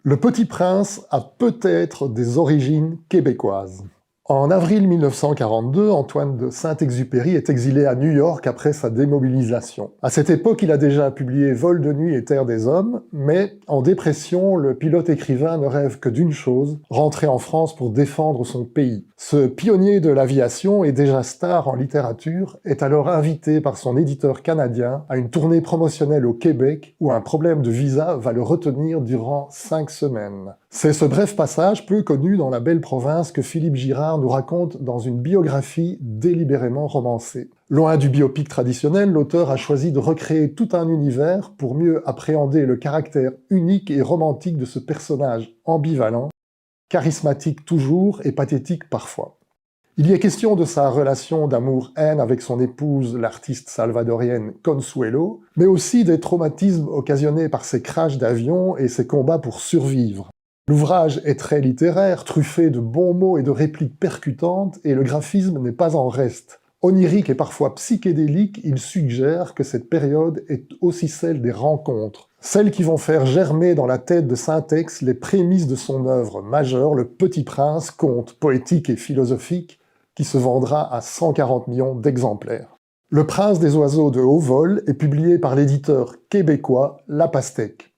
Le Petit Prince a peut-être des origines québécoises. En avril 1942, Antoine de Saint-Exupéry est exilé à New York après sa démobilisation. À cette époque, il a déjà publié Vol de nuit et Terre des hommes, mais en dépression, le pilote écrivain ne rêve que d'une chose, rentrer en France pour défendre son pays. Ce pionnier de l'aviation et déjà star en littérature est alors invité par son éditeur canadien à une tournée promotionnelle au Québec où un problème de visa va le retenir durant 5 semaines. C'est ce bref passage peu connu dans la belle province que Philippe Girard nous raconte dans une biographie délibérément romancée. Loin du biopic traditionnel, l'auteur a choisi de recréer tout un univers pour mieux appréhender le caractère unique et romantique de ce personnage ambivalent, charismatique toujours et pathétique parfois. Il y est question de sa relation d'amour-haine avec son épouse, l'artiste salvadorienne Consuelo, mais aussi des traumatismes occasionnés par ses crashs d'avion et ses combats pour survivre. L'ouvrage est très littéraire, truffé de bons mots et de répliques percutantes, et le graphisme n'est pas en reste. Onirique et parfois psychédélique, il suggère que cette période est aussi celle des rencontres, celles qui vont faire germer dans la tête de Saint-Ex les prémices de son œuvre majeure, Le Petit Prince, conte poétique et philosophique, qui se vendra à 140 millions d'exemplaires. Le Prince des oiseaux de haut vol est publié par l'éditeur québécois La Pastèque.